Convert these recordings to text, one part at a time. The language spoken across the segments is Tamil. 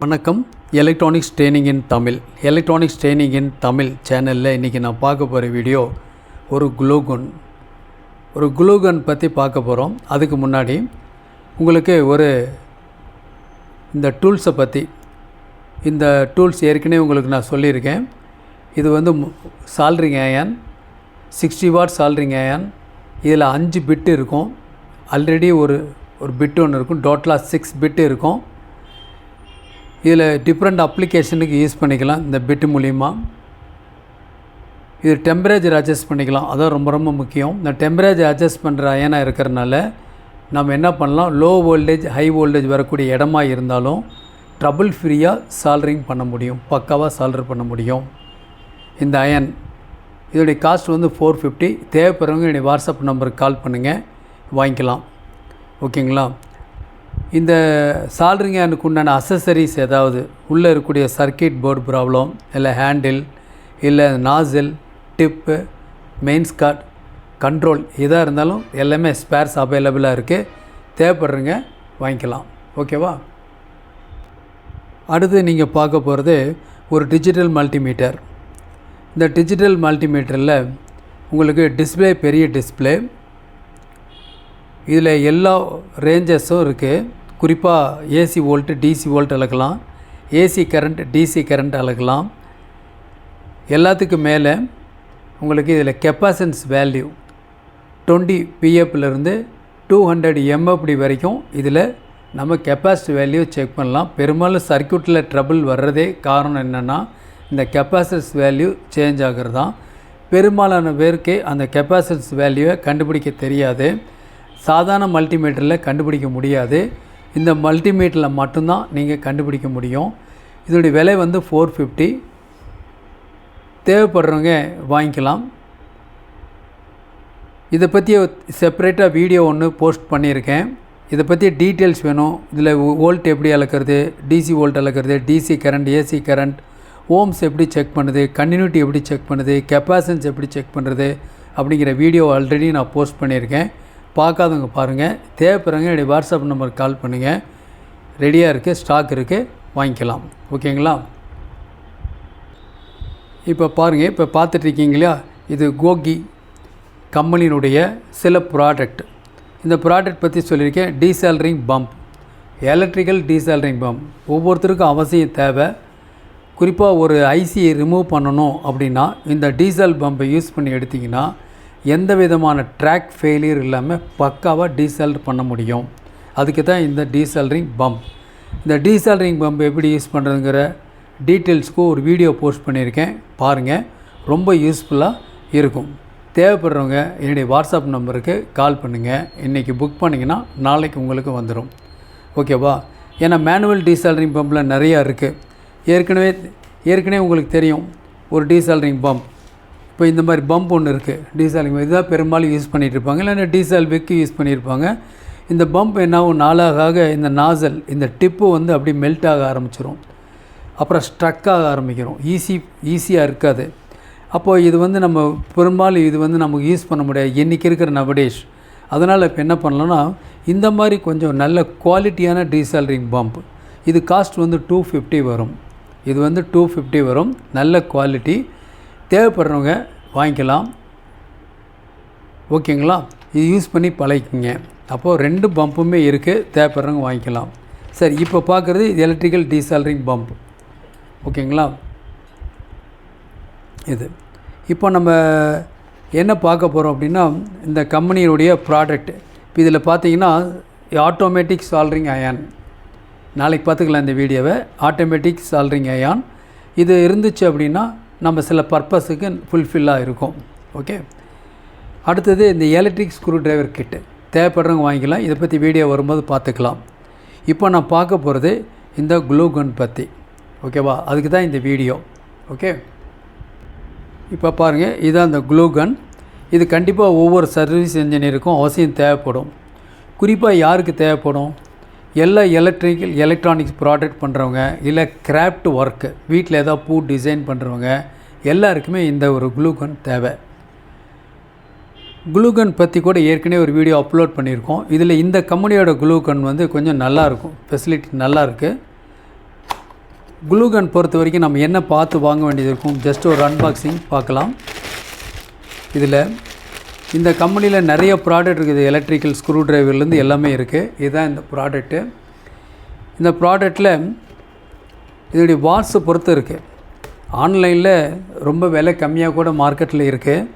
வணக்கம். எலக்ட்ரானிக்ஸ் ட்ரெயினிங் இன் தமிழ் சேனலில் இன்றைக்கி நான் பார்க்க போகிற வீடியோ ஒரு க்ளூகன் பற்றி பார்க்க போகிறோம். அதுக்கு முன்னாடி உங்களுக்கு இந்த டூல்ஸை பற்றி இந்த டூல்ஸ் ஏற்கனவே உங்களுக்கு நான் சொல்லியிருக்கேன். இது வந்து soldering iron 60 watt soldering iron. இதில் 5 பிட்டு இருக்கும். ஆல்ரெடி ஒரு பிட்டு ஒன்று இருக்கும். டோட்டலாக 6 பிட்டு இருக்கும். இதில் டிஃப்ரெண்ட் அப்ளிகேஷனுக்கு யூஸ் பண்ணிக்கலாம். இந்த பிட்டு மூலிமா இது டெம்பரேச்சர் அட்ஜஸ்ட் பண்ணிக்கலாம். அதான் ரொம்ப முக்கியம். இந்த டெம்பரேச்சர் அட்ஜஸ்ட் பண்ணுற அயனாக இருக்கிறனால நம்ம என்ன பண்ணலாம், லோ வோல்டேஜ் ஹை வோல்டேஜ் வரக்கூடிய இடமா இருந்தாலும் ட்ரபிள் ஃப்ரீயாக சால்டரிங் பண்ண முடியும், பக்காவாக சால்டர் பண்ண முடியும். இந்த அயன் இதோடைய காஸ்ட் வந்து 450. தேவைப்படுறவங்க என்னுடைய வாட்ஸ்அப் நம்பருக்கு கால் பண்ணுங்கள், வாங்கிக்கலாம். ஓகேங்களா? இந்த சால்டரிங் அயனுக்கு உண்டான அசசரிஸ் ஏதாவது உள்ளே இருக்கக்கூடிய சர்க்கியூட் போர்டு ப்ராப்ளம், இல்லை ஹேண்டில், இல்லை நாசில், டிப்பு, மெயின் ஸ்காட், கண்ட்ரோல் எதாக இருந்தாலும் எல்லாமே ஸ்பேர்ஸ் அவைலபிளாக இருக்குது. தேவைப்படுறங்க வாங்கிக்கலாம். ஓகேவா? அடுத்து நீங்கள் பார்க்க போகிறது ஒரு டிஜிட்டல் மல்டிமீட்டர். இந்த டிஜிட்டல் மல்டிமீட்டரில் உங்களுக்கு டிஸ்பிளே, பெரிய டிஸ்பிளே, இதில் எல்லா ரேஞ்சஸும் இருக்குது. குறிப்பாக ஏசி வோல்ட்டு, டிசி வோல்ட் அளக்கலாம், ஏசி கரண்ட், டிசி கரண்ட் அளக்கலாம். எல்லாத்துக்கும் மேலே உங்களுக்கு இதில் கெப்பாசிட்டன்ஸ் வேல்யூ 20 பிஎஃப்லேருந்து 200 எம்எஃப்டி வரைக்கும் இதில் நம்ம கெப்பாசிட்டி வேல்யூ செக் பண்ணலாம். பெரும்பாலும் சர்க்யூட்டில் ட்ரபிள் வர்றதே காரணம் என்னென்னா இந்த கெப்பாசிட்டன்ஸ் வேல்யூ சேஞ்ச் ஆகிறது தான். பெரும்பாலான பேருக்கு அந்த கெப்பாசிட்டன்ஸ் வேல்யூவை கண்டுபிடிக்க தெரியாது. சாதாரண மல்டிமீட்டரில் கண்டுபிடிக்க முடியாது. இந்த மல்டிமீட்டரில் மட்டும்தான் நீங்கள் கண்டுபிடிக்க முடியும். இதோடைய விலை வந்து 450. தேவைப்படுறவங்க வாங்கிக்கலாம். இதை பற்றி செப்பரேட்டாக வீடியோ ஒன்று போஸ்ட் பண்ணியிருக்கேன். இதை பற்றி டீட்டெயில்ஸ் வேணும். இதில் வோல்ட் எப்படி அளக்கிறது, டிசி வோல்ட் அளக்கிறது, DC current, AC current, ohms எப்படி செக் பண்ணுது, கண்டினியூட்டி எப்படி செக் பண்ணுது, கெப்பாசிட்டன்ஸ் எப்படி செக் பண்ணுறது அப்படிங்கிற வீடியோ ஆல்ரெடி நான் போஸ்ட் பண்ணியிருக்கேன். பார்க்காதவங்க பாருங்கள். தேவைப்படுறவங்க என்னுடைய வாட்ஸ்அப் நம்பருக்கு கால் பண்ணுங்கள். ரெடியாக இருக்குது, ஸ்டாக் இருக்குது, வாங்கிக்கலாம். ஓகேங்களா? இப்போ பாருங்கள், இப்போ பார்த்துட்ருக்கீங்களா, இது கோகி கம்பெனியினுடைய சில ப்ராடக்ட். இந்த ப்ராடக்ட் பற்றி சொல்லியிருக்கேன். டீசால்டரிங் பம்ப், எலக்ட்ரிக்கல் டீசால்டரிங் பம்ப் ஒவ்வொருத்தருக்கும் அவசியம் தேவை. குறிப்பாக ஒரு ஐசியை ரிமூவ் பண்ணணும் அப்படின்னா இந்த டீசல் பம்பை யூஸ் பண்ணி எடுத்திங்கன்னா எந்த விதமான ட்ராக் ஃபெயிலியர் இல்லாமல் பக்காவாக டீசால்டர் பண்ண முடியும். அதுக்கு தான் இந்த டீசால்டரிங் பம்ப். இந்த டீசால்டரிங் பம்ப் எப்படி யூஸ் பண்ணுறதுங்கிற டீட்டெயில்ஸ்க்கு ஒரு வீடியோ போஸ்ட் பண்ணியிருக்கேன், பாருங்கள். ரொம்ப யூஸ்ஃபுல்லாக இருக்கும். தேவைப்படுறவங்க என்னுடைய வாட்ஸ்அப் நம்பருக்கு கால் பண்ணுங்கள். இன்றைக்கி புக் பண்ணிங்கன்னா நாளைக்கு உங்களுக்கு வந்துடும். ஓகேவா? ஏன்னா மேனுவல் டீசால்டரிங் பம்பில் நிறையா இருக்குது. ஏற்கனவே உங்களுக்கு தெரியும் ஒரு டீசால்டரிங் பம்ப். இப்போ இந்த மாதிரி பம்ப் ஒன்று இருக்குது, டீசாலிங். இதுதான் பெரும்பாலும் யூஸ் பண்ணிகிட்டு இருப்பாங்க, இல்லைன்னா டீசல் விக்கு யூஸ் பண்ணியிருப்பாங்க. இந்த பம்ப் என்னாகும், நாளாக இந்த நாசல், இந்த டிப்பு வந்து அப்படி மெல்ட் ஆக ஆரம்பிச்சிடும். அப்புறம் ஸ்ட்ரக் ஆக ஆரம்பிக்கிறோம். ஈஸியாக இருக்காது. அப்போது இது வந்து நம்ம பெரும்பாலும் இது வந்து நமக்கு யூஸ் பண்ண முடியாது இன்றைக்கி இருக்கிற நவடேஸ். அதனால் இப்போ என்ன பண்ணலான்னா இந்த மாதிரி கொஞ்சம் நல்ல குவாலிட்டியான டீசால்டரிங் பம்ப். இது காஸ்ட் வந்து 250 வரும். இது வந்து 250 வரும். நல்ல குவாலிட்டி. தேவைப்படுறவங்க வாங்கிக்கலாம். ஓகேங்களா? இது யூஸ் பண்ணி பழகிக்குங்க. அப்போது 2 பம்புமே இருக்குது. தேவைப்படுறவங்க வாங்கிக்கலாம். சரி, இப்போ பார்க்குறது எலக்ட்ரிக்கல் டீசால்டரிங் பம்ப். ஓகேங்களா? இது இப்போ நம்ம என்ன பார்க்க போகிறோம் அப்படின்னா இந்த கம்பெனியுடைய ப்ராடக்ட். இப்போ இதில் பார்த்தீங்கன்னா ஆட்டோமேட்டிக் சால்டரிங் அயான். நாளைக்கு பார்த்துக்கலாம் இந்த வீடியோவை. ஆட்டோமேட்டிக் சால்டரிங் அயான் இது இருந்துச்சு அப்படின்னா நம்ம சில பர்பஸுக்கு ஃபுல்ஃபில்லாக இருக்கும். ஓகே. அடுத்தது இந்த எலக்ட்ரிக் ஸ்க்ரூ டிரைவர் கிட்டு. தேவைப்படுறவங்க வாங்கிக்கலாம். இதை பற்றி வீடியோ வரும்போது பார்த்துக்கலாம். இப்போ நான் பார்க்க போகிறது இந்த க்ளூகன் பற்றி. ஓகேவா? அதுக்கு தான் இந்த வீடியோ. ஓகே. இப்போ பாருங்கள், இதுதான் இந்த க்ளூகன். இது கண்டிப்பாக ஒவ்வொரு சர்வீஸ் இன்ஜினியருக்கும் அவசியம் தேவைப்படும். குறிப்பாக யாருக்கு தேவைப்படும்? எல்லா எலக்ட்ரானிக்ஸ் ப்ராடக்ட் பண்ணுறவங்க, இல்லை கிராஃப்ட் ஒர்க்கு, வீட்டில் ஏதாவது பூ டிசைன் பண்ணுறவங்க எல்லாருக்குமே இந்த ஒரு க்ளூகன் தேவை. க்ளூகன் பற்றி கூட ஏற்கனவே ஒரு வீடியோ அப்லோட் பண்ணியிருக்கோம். இதில் இந்த கம்பெனியோட க்ளூகன் வந்து கொஞ்சம் நல்லாயிருக்கும், ஃபெசிலிட்டி நல்லா இருக்குது. க்ளூ கன் பொறுத்த வரைக்கும் நம்ம என்ன பார்த்து வாங்க வேண்டியது இருக்கும், ஜஸ்ட் ஒரு அன்பாக்சிங் பார்க்கலாம். இதில் இந்த கம்பெனியில் நிறைய ப்ராடக்ட் இருக்குது, எலக்ட்ரிக்கல் ஸ்க்ரூ ட்ரைவர்லேருந்து எல்லாமே இருக்குது. இதுதான் இந்த ப்ராடக்ட்டு. இந்த ப்ராடக்டில் இதனுடைய வாட்ஸை பொறுத்து இருக்குது. ஆன்லைனில் ரொம்ப விலை கம்மியாக கூட மார்க்கெட்டில் இருக்குது.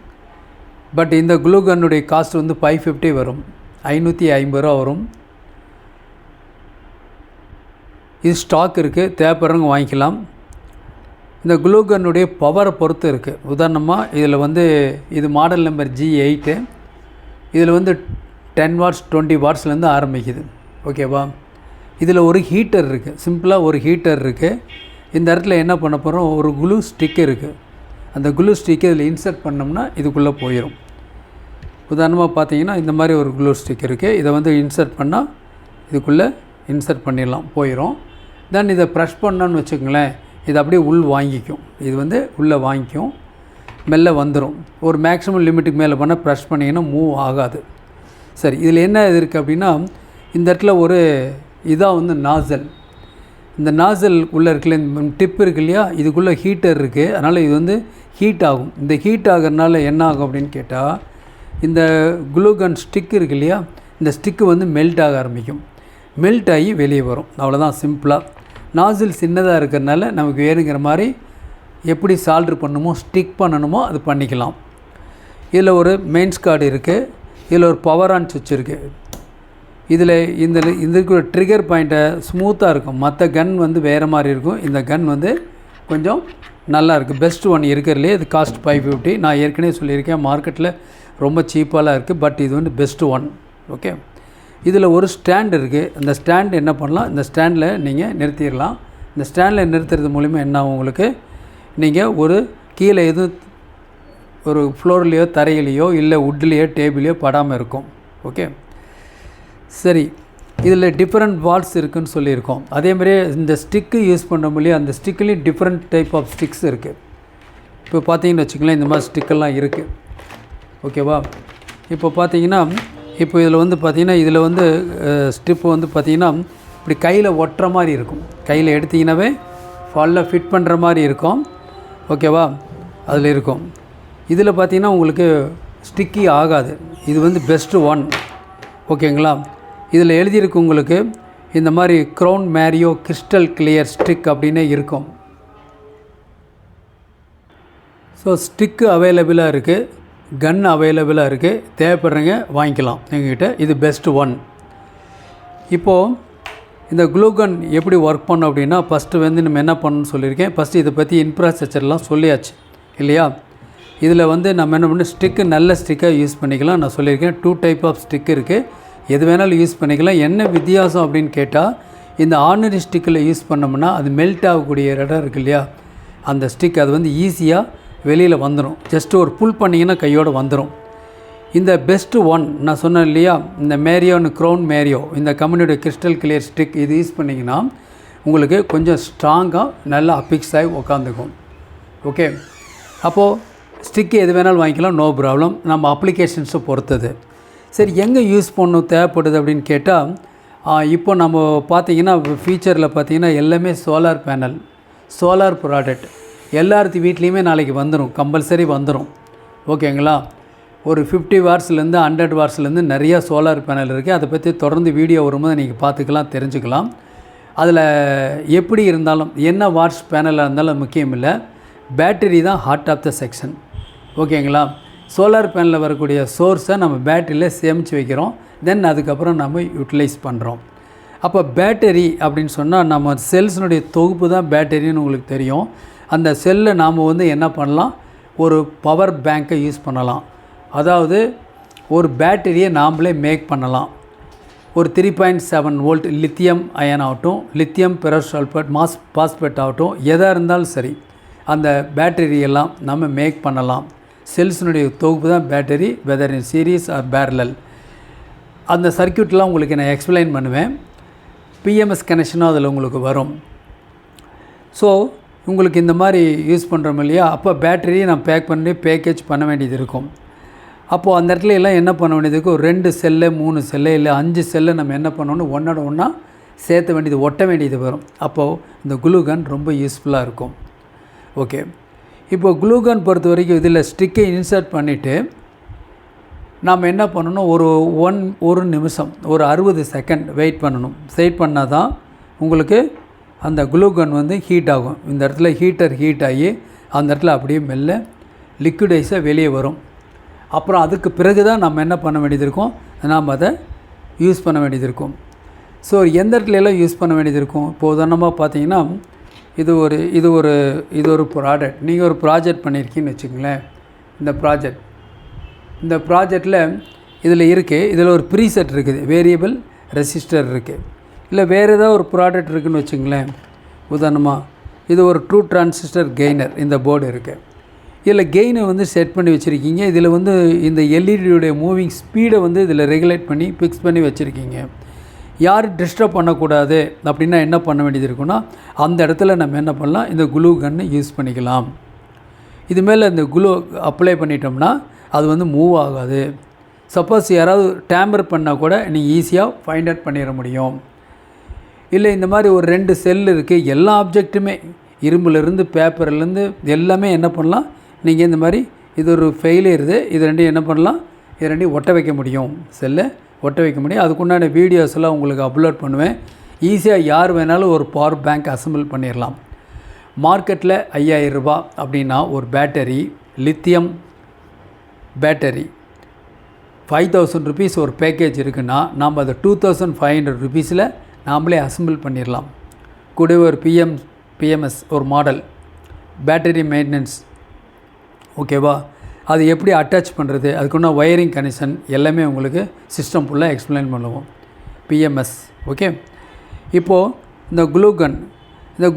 பட் இந்த க்ளூ கன்னுடைய காஸ்ட் வந்து 550 வரும், 550 ரூபா வரும். இது ஸ்டாக் இருக்குது, தேவைப்படுறவங்க வாங்கிக்கலாம். இந்த க்ளூ கன்னுடைய பவரை பொறுத்து இருக்குது. உதாரணமாக இதில் வந்து இது மாடல் நம்பர் G8. இதில் வந்து 10 வாட்ஸ் 20 வாட்ஸ்லேருந்து ஆரம்பிக்குது. ஓகேவா? இதில் ஒரு ஹீட்டர் இருக்குது, சிம்பிளாக ஒரு ஹீட்டர் இருக்குது. இந்த இடத்துல என்ன பண்ண போகிறோம், ஒரு க்ளூ ஸ்டிக் இருக்குது. அந்த க்ளூ ஸ்டிக்கை இதில் இன்சர்ட் பண்ணோம்னா இதுக்குள்ளே போயிடும். உதாரணமாக பார்த்தீங்கன்னா இந்த மாதிரி ஒரு க்ளூ ஸ்டிக் இருக்குது. இதை வந்து இன்சர்ட் பண்ணால் இதுக்குள்ளே இன்சர்ட் பண்ணிடலாம், போயிடும். தென் இதை ப்ரெஷ் பண்ணோன்னு வச்சுக்கோங்களேன், இது அப்படியே உள் வாங்கிக்கும். இது வந்து உள்ளே வாங்கிக்கும், மெல்ல வந்துடும். ஒரு மேக்ஸிமம் லிமிட்டுக்கு மேலே பண்ணால் ப்ரெஷ் பண்ணிங்கன்னா மூவ் ஆகாது. சரி, இதில் என்ன இது இருக்குது அப்படின்னா, இந்த இடத்துல ஒரு இதாக வந்து நாசல். இந்த நாசல் உள்ளே இருக்குல்ல, இந்த டிப் இருக்கு இல்லையா, இதுக்குள்ளே ஹீட்டர் இருக்குது. அதனால் இது வந்து ஹீட் ஆகும். இந்த ஹீட் ஆகிறதுனால என்ன ஆகும் அப்படின்னு கேட்டால், இந்த க்ளூ கன் ஸ்டிக் இருக்குது இல்லையா, இந்த ஸ்டிக்கு வந்து மெல்ட் ஆக ஆரம்பிக்கும். மெல்ட் ஆகி வெளியே வரும். அவ்வளோதான், சிம்பிளாக. நாசில் சின்னதாக இருக்கிறதுனால நமக்கு வேணுங்கிற மாதிரி எப்படி சால்ட்ரு பண்ணணுமோ, ஸ்டிக் பண்ணணுமோ அது பண்ணிக்கலாம். இதில் ஒரு மெயின்ஸ் கார்டு இருக்குது. இதில் ஒரு பவர் ஆன் சுவிட்ச் இருக்குது. இதில் இதுக்கு ஒரு ட்ரிகர் பாயிண்ட்டை ஸ்மூத்தாக இருக்கும். மற்ற கன் வந்து வேறு மாதிரி இருக்கும். இந்த கன் வந்து கொஞ்சம் நல்லா இருக்குது. பெஸ்ட் ஒன் இருக்கிறதுலே. இது காஸ்ட் 550. நான் ஏற்கனவே சொல்லியிருக்கேன், மார்க்கெட்டில் ரொம்ப சீப்பாலாம் இருக்குது. பட் இது வந்து பெஸ்ட் ஒன். ஓகே. இதில் ஒரு ஸ்டாண்ட் இருக்குது. அந்த ஸ்டாண்ட் என்ன பண்ணலாம், இந்த ஸ்டாண்டில் நீங்கள் நிறுத்திடலாம். இந்த ஸ்டாண்டில் நிறுத்துறது மூலிமா என்ன ஆகும், உங்களுக்கு நீங்கள் ஒரு கீழே எதுவும் ஒரு ஃப்ளோர்லேயோ தரையிலையோ இல்லை வுட்லேயோ டேபிளையோ படாமல் இருக்கும். ஓகே. சரி, இதில் டிஃப்ரெண்ட் வால்ஸ் இருக்குதுன்னு சொல்லியிருக்கோம். அதேமாதிரியே இந்த ஸ்டிக்கு யூஸ் பண்ணுற முடியும். அந்த ஸ்டிக்லேயும் டிஃப்ரெண்ட் டைப் ஆஃப் ஸ்டிக்ஸ் இருக்குது. இப்போ பார்த்தீங்கன்னு வச்சுக்கலாம், இந்த மாதிரி ஸ்டிக்கெல்லாம் இருக்குது. ஓகேவா? இப்போ பார்த்தீங்கன்னா, இப்போ இதில் வந்து பார்த்திங்கன்னா, இதில் வந்து ஸ்டிப்பு வந்து பார்த்திங்கன்னா இப்படி கையில் ஒட்டுற மாதிரி இருக்கும். கையில் எடுத்திங்கன்னாவே ஃபுல்லாக ஃபிட் பண்ணுற மாதிரி இருக்கும். ஓகேவா? அதில் இருக்கும். இதில் பார்த்திங்கன்னா உங்களுக்கு ஸ்டிக்கி ஆகாது. இது வந்து பெஸ்ட்டு ஒன். ஓகேங்களா? இதில் எழுதியிருக்கு உங்களுக்கு இந்த மாதிரி crown Mario crystal clear stick அப்படின்னே இருக்கும். ஸோ ஸ்டிக்கு அவைலபிளாக இருக்குது, கன் அவைலபிளாக இருக்குது. தேவைப்படுறவங்க வாங்கிக்கலாம் எங்ககிட்ட. இது பெஸ்ட் ஒன். இப்போது இந்த க்ளூ கன் எப்படி ஒர்க் பண்ணோம் அப்படின்னா, ஃபஸ்ட்டு வந்து நம்ம என்ன பண்ணணும்னு சொல்லியிருக்கேன். ஃபஸ்ட்டு இதை பற்றி இன்ஃப்ராஸ்ட்ரக்சர்லாம் சொல்லியாச்சு இல்லையா? இதில் வந்து நம்ம என்ன பண்ணணும், ஸ்டிக்கு நல்ல ஸ்டிக்காக யூஸ் பண்ணிக்கலாம். நான் சொல்லியிருக்கேன் 2 டைப் ஆஃப் ஸ்டிக் இருக்குது. எது வேணாலும் யூஸ் பண்ணிக்கலாம். என்ன வித்தியாசம் அப்படின்னு கேட்டால், இந்த ஆர்டினரி ஸ்டிக்கில் யூஸ் பண்ணோம்னா அது மெல்ட் ஆகக்கூடிய இடம் இருக்குது இல்லையா, அந்த ஸ்டிக் அது வந்து ஈஸியாக வெளியில் வந்துடும். ஜஸ்ட்டு ஒரு புல் பண்ணிங்கன்னா கையோடு வந்துடும். இந்த பெஸ்ட்டு ஒன் நான் சொன்னேன் இல்லையா, இந்த மேரியோன்னு க்ரௌன் மேரியோ, இந்த கம்பெனியோட கிறிஸ்டல் கிளியர் ஸ்டிக், இது யூஸ் பண்ணிங்கன்னா உங்களுக்கு கொஞ்சம் ஸ்ட்ராங்காக நல்லா அஃபிக்ஸ் ஆகி உட்காந்துக்கும். ஓகே. அப்போது ஸ்டிக்கு எது வேணாலும் வாங்கிக்கலாம், நோ ப்ராப்ளம். நம்ம அப்ளிகேஷன்ஸை பொறுத்தது. சரி, எங்கே யூஸ் பண்ணணும் தேவைப்படுது அப்படின்னு கேட்டால், இப்போ நம்ம பார்த்திங்கன்னா ஃபியூச்சரில் பார்த்திங்கன்னா எல்லாமே சோலார் பேனல், சோலார் ப்ராடக்ட் எல்லாத்து வீட்லேயுமே நாளைக்கு வந்துடும், கம்பல்சரி வந்துடும். ஓகேங்களா? ஒரு 50 வாட்ஸ்லேருந்து 100 வாட்ஸ்லேருந்து நிறையா சோலார் பேனல் இருக்குது. அதை பற்றி தொடர்ந்து வீடியோ வரும்போது நீங்கள் பார்த்துக்கலாம், தெரிஞ்சுக்கலாம். அதில் எப்படி இருந்தாலும் என்ன வாட்ஸ் பேனலாக இருந்தாலும் முக்கியம் இல்லை, பேட்டரி தான் ஹார்ட் ஆஃப் த செக்ஷன். ஓகேங்களா? சோலார் பேனலில் வரக்கூடிய சோர்ஸை நம்ம பேட்டரியில் சேமித்து வைக்கிறோம். தென் அதுக்கப்புறம் நம்ம யூட்டிலைஸ் பண்ணுறோம். அப்போ பேட்டரி அப்படின்னு சொன்னால் நம்ம செல்ஸினுடைய தொகுப்பு தான் பேட்டரின்னு உங்களுக்கு தெரியும். அந்த செல்லை நாம் வந்து என்ன பண்ணலாம், ஒரு பவர் பேங்க்கை யூஸ் பண்ணலாம். அதாவது ஒரு பேட்டரியை நாம்ளே மேக் பண்ணலாம். ஒரு 3.7 வோல்ட் லித்தியம் அயன் ஆகட்டும், லித்தியம் பெரோசல்ஃபேட் பாஸ்பேட் ஆகட்டும், எதாக இருந்தாலும் சரி, அந்த பேட்டரியெல்லாம் நம்ம மேக் பண்ணலாம். செல்ஸினுடைய தொகுப்பு தான் battery, whether in series or parallel. அந்த சர்க்யூட்லாம் உங்களுக்கு நான் எக்ஸ்பிளைன் பண்ணுவேன். பிஎம்எஸ் கனெக்ஷனும் அதில் உங்களுக்கு வரும். ஸோ உங்களுக்கு இந்த மாதிரி யூஸ் பண்ணுறோம் இல்லையா, அப்போ பேட்டரியை நான் பேக் பண்ணி பேக்கேஜ் பண்ண வேண்டியது இருக்கும். அப்போது அந்த இடத்துல எல்லாம் என்ன பண்ண வேண்டியது இருக்கும், 2 செல்லு 3 செல்லு இல்லை 5 செல்லை நம்ம என்ன பண்ணணும், ஒன்றோட ஒன்றா சேர்த்த வேண்டியது ஒட்ட வேண்டியது வரும். அப்போது இந்த க்ளூ கன் ரொம்ப யூஸ்ஃபுல்லாக இருக்கும். ஓகே, இப்போ க்ளூ கன் பொறுத்த வரைக்கும் இதில் ஸ்டிக்கை இன்சர்ட் பண்ணிவிட்டு நாம் என்ன பண்ணணும், ஒரு நிமிஷம் ஒரு 60 செகண்ட் வெயிட் பண்ணணும். வெயிட் பண்ணால் தான் உங்களுக்கு அந்த க்ளூ கன் வந்து ஹீட் ஆகும். இந்த இடத்துல ஹீட் ஆகி அந்த இடத்துல அப்படியே மெல்ல லிக்விடைஸாக வெளியே வரும். அப்புறம் அதுக்கு பிறகு தான் நம்ம என்ன பண்ண வேண்டியது இருக்கும், நாம் அதை யூஸ் பண்ண வேண்டியது இருக்கும். ஸோ எந்த இடத்துலலாம் யூஸ் பண்ண வேண்டியது இருக்கும், இப்போ உதாரணமாக பார்த்தீங்கன்னா இது ஒரு ப்ராடக்ட். நீங்கள் ஒரு ப்ராஜெக்ட் பண்ணியிருக்கீங்கன்னு வச்சுக்கோங்களேன். இந்த ப்ராஜெக்டில் இதில் இருக்குது, இதில் ஒரு ப்ரீசெட் இருக்குது, வேரியபிள் ரெசிஸ்டர் இருக்குது. இல்லை வேறு ஏதாவது ஒரு ப்ராடக்ட் இருக்குதுன்னு வச்சுங்களேன். உதாரணமாக இது ஒரு ட்ரூ டிரான்சிஸ்டர் கெய்னர் இந்த போர்டு இருக்குது. இதில் கெயினை வந்து செட் பண்ணி வச்சுருக்கீங்க. இதில் வந்து இந்த எல்இடியுடைய மூவிங் ஸ்பீடை வந்து இதில் ரெகுலேட் பண்ணி ஃபிக்ஸ் பண்ணி வச்சுருக்கீங்க. யார் டிஸ்டர்ப் பண்ணக்கூடாது அப்படின்னா என்ன பண்ண வேண்டியது இருக்குன்னா, அந்த இடத்துல நம்ம என்ன பண்ணலாம், இந்த க்ளூ கன்னு யூஸ் பண்ணிக்கலாம். இது மேலே இந்த க்ளூ அப்ளை பண்ணிட்டோம்னா அது வந்து மூவ் ஆகாது. சப்போஸ் யாராவது டேம்பர் பண்ணால் கூட நீங்கள் ஈஸியாக ஃபைண்ட் அவுட் பண்ணிட முடியும். இல்லை இந்த மாதிரி ஒரு 2 செல் இருக்குது, எல்லா ஆப்ஜெக்ட்டுமே இரும்புலேருந்து பேப்பர்லேருந்து எல்லாமே என்ன பண்ணலாம், நீங்கள் இந்த மாதிரி இது ஒரு ஃபெயிலியர் இது ரெண்டையும் என்ன பண்ணலாம், இது ரெண்டையும் ஒட்ட வைக்க முடியும், செல்லை ஒட்ட வைக்க முடியும். அதுக்குண்டான வீடியோஸ்லாம் உங்களுக்கு அப்லோட் பண்ணுவேன். ஈஸியாக யார் வேணாலும் ஒரு பவர் பேங்க் அசம்பிள் பண்ணிடலாம். மார்க்கெட்டில் 5000 ரூபா அப்படின்னா ஒரு பேட்டரி, லித்தியம் பேட்டரி 5000 ருபீஸ் ஒரு பேக்கேஜ் இருக்குன்னா நாம் அதை 2500 ருபீஸில் நாம்ளே அசம்பிள் பண்ணிடலாம். கூட ஒரு பிஎம்எஸ் ஒரு மாடல் பேட்டரி மெயின்டெனன்ஸ், ஓகேவா, அது எப்படி அட்டாச் பண்ணுறது, அதுக்குன்னா ஒயரிங் கனெக்ஷன் எல்லாமே உங்களுக்கு சிஸ்டம் ஃபுல்லாக எக்ஸ்பிளைன் பண்ணுவோம். BMS okay. இப்போது இந்த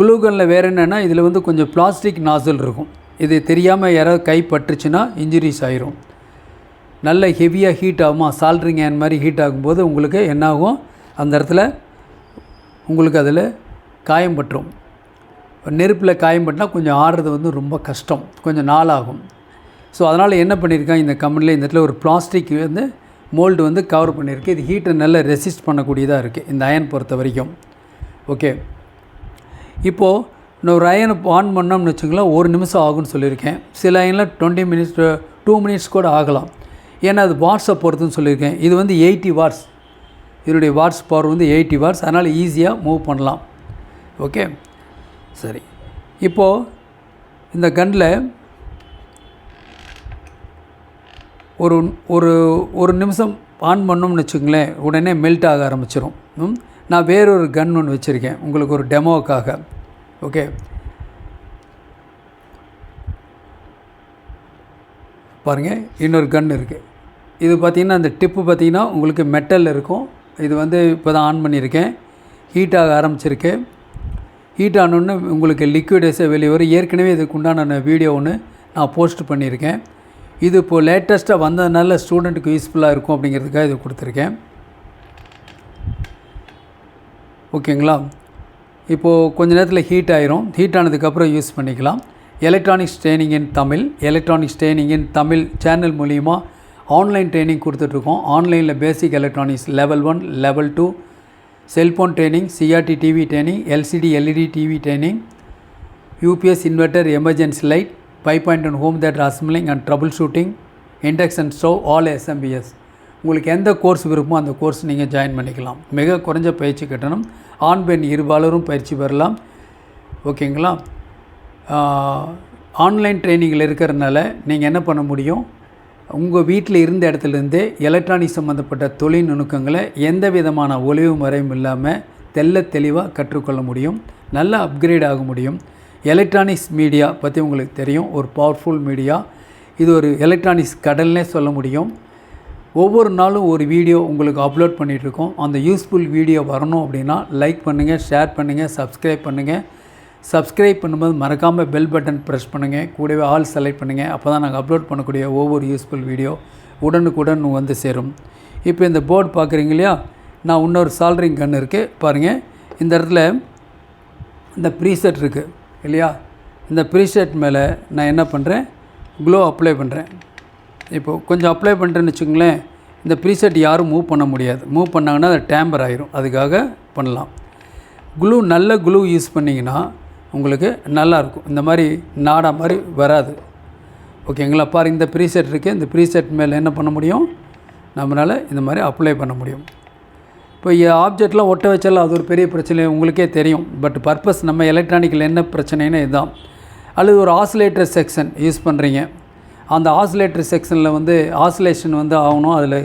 க்ளூ கன்னில் வேறு என்னென்னா, இதில் வந்து கொஞ்சம் பிளாஸ்டிக் நாசில் இருக்கும். இது தெரியாமல் யாராவது கை பட்டுச்சுன்னா இன்ஜுரிஸ் ஆயிரும். நல்ல ஹெவியாக ஹீட் ஆகுமா, சால்ட்ரிங் ஏன் மாதிரி ஹீட் ஆகும்போது உங்களுக்கு என்னாகும், அந்த இடத்துல உங்களுக்கு அதில் காயம் பட்டுரும். நெருப்பில் காயம் பட்டினா கொஞ்சம் ஆறுறது வந்து ரொம்ப கஷ்டம், கொஞ்சம் நாள் ஆகும். ஸோ அதனால் என்ன பண்ணியிருக்காங்க இந்த கம்பெனியில், இந்த இடத்துல ஒரு பிளாஸ்டிக் வந்து மோல்டு வந்து கவர் பண்ணியிருக்கு. இது ஹீட்டை நல்லா ரெசிஸ்ட் பண்ணக்கூடியதாக இருக்குது இந்த அயன் பொறுத்த வரைக்கும். ஓகே, இப்போது நான் ஒரு அயனை ஆன் பண்ணோம்னு வச்சுங்களேன், 1 நிமிஷம் ஆகும்னு சொல்லியிருக்கேன். சில அயனில் 20 மினிட்ஸ் 2 மினிட்ஸ் கூட ஆகலாம். ஏன்னா அது வாட்ஸை பொறுத்துன்னு சொல்லியிருக்கேன். இது வந்து 80 வாட்ஸ், இதனுடைய வாட்ஸ் பவர் வந்து 80 வாட்ஸ், அதனால் ஈஸியாக மூவ் பண்ணலாம். ஓகே சரி. இப்போது இந்த கன்னில் ஒரு நிமிஷம் ஆன் பண்ணோம்னு வச்சுங்களேன், உடனே மெல்ட் ஆக ஆரம்பிச்சிடும். நான் வேறொரு கன் ஒன்று வச்சுருக்கேன் உங்களுக்கு ஒரு டெமோவுக்காக. ஓகே, பாருங்கள், இன்னொரு கன் இருக்குது. இது பார்த்திங்கன்னா அந்த டிப்பு பார்த்திங்கன்னா உங்களுக்கு மெட்டல் இருக்கும். இது வந்து இப்போ தான் ஆன் பண்ணியிருக்கேன், ஹீட் ஆக ஆரம்பிச்சிருக்கு. ஹீட் ஆனோன்னு உங்களுக்கு லிக்விடேஸாக வெளியே வரும். ஏற்கனவே இதுக்கு உண்டான வீடியோ ஒன்று நான் போஸ்ட் பண்ணியிருக்கேன். இது இப்போது லேட்டஸ்ட்டாக வந்ததுனால ஸ்டூடெண்ட்டுக்கு யூஸ்ஃபுல்லாக இருக்கும் அப்படிங்கிறதுக்காக இது கொடுத்துருக்கேன். ஓகேங்களா, இப்போது கொஞ்ச நேரத்தில் ஹீட் ஆயிரும். ஹீட் ஆனதுக்கப்புறம் யூஸ் பண்ணிக்கலாம். Electronics training in Tamil channel மூலிமா ஆன்லைன் ட்ரைனிங் கொடுத்துட்ருக்கோம். ஆன்லைனில் basic electronics level 1 level 2 cellphone training, CRT TV training, LCD LED TV training, UPS inverter, emergency light, 5.1 home theatre assembling and troubleshooting, induction stove, all SMPS. உங்களுக்கு எந்த கோர்ஸ் விருப்பமோ அந்த கோர்ஸ் நீங்கள் ஜாயின் பண்ணிக்கலாம். மிக குறைஞ்ச பயிற்சி கட்டணம். ஆண் பெண் இருபாலரும் பயிற்சி பெறலாம். ஓகேங்களா, ஆன்லைன் ட்ரைனிங்கில் இருக்கிறதுனால நீங்கள் என்ன பண்ண முடியும், உங்கள் வீட்டில் இருந்த இடத்துலேருந்தே எலக்ட்ரானிக் சம்மந்தப்பட்ட தொழில் நுணுக்கங்களை எந்த விதமான ஒளிவு மறைவும் இல்லாமல் தெளிவாக கற்றுக்கொள்ள முடியும். நல்ல அப்கிரேட் ஆக முடியும். எலக்ட்ரானிக்ஸ் மீடியா பற்றி உங்களுக்கு தெரியும், ஒரு பவர்ஃபுல் மீடியா. இது ஒரு எலக்ட்ரானிக்ஸ் கடல்னே சொல்ல முடியும். ஒவ்வொரு நாளும் ஒரு வீடியோ உங்களுக்கு அப்லோட் பண்ணிகிட்ருக்கோம். அந்த யூஸ்ஃபுல் வீடியோ வரணும் அப்படின்னா லைக் பண்ணுங்கள், ஷேர் பண்ணுங்கள், சப்ஸ்கிரைப் பண்ணுங்கள். சப்ஸ்கிரைப் பண்ணும்போது மறக்காமல் பெல் பட்டன் ப்ரெஸ் பண்ணுங்கள். கூடவே ஆல் செலக்ட் பண்ணுங்கள். அப்போ தான் நாங்கள் அப்லோட் பண்ணக்கூடிய ஒவ்வொரு யூஸ்ஃபுல் வீடியோ உடனுக்குடன் வந்து சேரும். இப்போ இந்த போர்டு பார்க்குறீங்க இல்லையா, நான் இன்னொரு சால்ட்ரிங் கன் இருக்குது பாருங்கள். இந்த இடத்துல இந்த ப்ரீசெட் இருக்குது இல்லையா, இந்த ப்ரீசெட் மேலே நான் என்ன பண்ணுறேன், க்ளோ அப்ளை பண்ணுறேன். இப்போது கொஞ்சம் அப்ளை பண்ணுறேன்னு வச்சுங்களேன், இந்த ப்ரீசெட் யாரும் மூவ் பண்ண முடியாது. மூவ் பண்ணாங்கன்னா அது டேம்பர் ஆயிரும். அதுக்காக பண்ணலாம். க்ளூ நல்ல க்ளூ யூஸ் பண்ணிங்கன்னா உங்களுக்கு நல்லாயிருக்கும். இந்த மாதிரி நாடா மாதிரி வராது. ஓகேங்களா? பாருங்கள், இந்த ப்ரீசெட் இருக்குது. இந்த ப்ரீசெட் மேலே என்ன பண்ண முடியும், நம்மளால் இந்த மாதிரி அப்ளை பண்ண முடியும். இப்போ ஆப்ஜெக்ட்லாம் ஒட்ட வச்சாலும் அது ஒரு பெரிய பிரச்சனை உங்களுக்கே தெரியும். பட் பர்பஸ் நம்ம எலக்ட்ரானிக்கில் என்ன பிரச்சனைன்னு இதுதான். அல்லது ஒரு ஆசிலேட்டர் செக்ஷன் யூஸ் பண்ணுறீங்க, அந்த ஆசிலேட்டர் செக்ஷனில் வந்து ஆசிலேஷன் வந்து ஆகணும். அதில்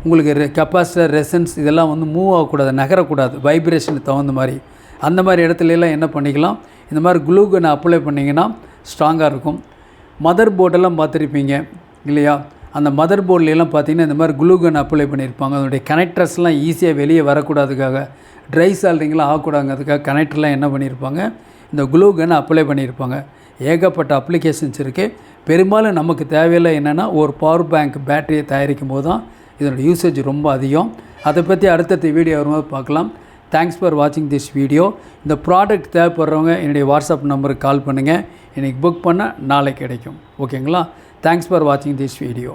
உங்களுக்கு கெப்பாசிட்டர், ரெசன்ஸ் இதெல்லாம் வந்து மூவ் ஆகக்கூடாது, நகரக்கூடாது, வைப்ரேஷனுக்கு தகுந்த மாதிரி. அந்த மாதிரி இடத்துலலாம் என்ன பண்ணிக்கலாம், இந்த மாதிரி க்ளூ கன் அப்ளை பண்ணிங்கன்னா ஸ்ட்ராங்காக இருக்கும். மதர் போர்டெல்லாம் பார்த்துருப்பீங்க இல்லையா? அந்த மதர் போர்ட்லாம் பார்த்திங்கன்னா இந்த மாதிரி க்ளூ கன் அப்ளை பண்ணியிருப்பாங்க. அதனுடைய கனெக்டர்ஸ்லாம் ஈஸியாக வெளியே வரக்கூடாதுக்காக, ட்ரை சால்ரிங்லாம் ஆகக்கூடாதுக்காக கனெக்டர்லாம் என்ன பண்ணியிருப்பாங்க, இந்த க்ளூ கன் அப்ளை பண்ணியிருப்பாங்க. ஏகப்பட்ட அப்ளிகேஷன்ஸ் இருக்குது. பெரும்பாலும் நமக்கு தேவையில்லை என்னென்னா, ஒரு பவர் பேங்க் பேட்டரியை தயாரிக்கும் போது தான் இதோட யூசேஜ் ரொம்ப அதிகம். அதை பற்றி அடுத்தடுத்த வீடியோ வரும்போது பார்க்கலாம். தேங்க்ஸ் ஃபார் வாட்சிங் திஸ் வீடியோ. இந்த ப்ராடக்ட் தேவைப்படுறவங்க என்னுடைய வாட்ஸ்அப் நம்பருக்கு கால் பண்ணுங்கள். இன்றைக்கி புக் பண்ணால் நாளைக்கு கிடைக்கும். ஓகேங்களா? தேங்க்ஸ் ஃபார் வாட்சிங் திஸ் வீடியோ.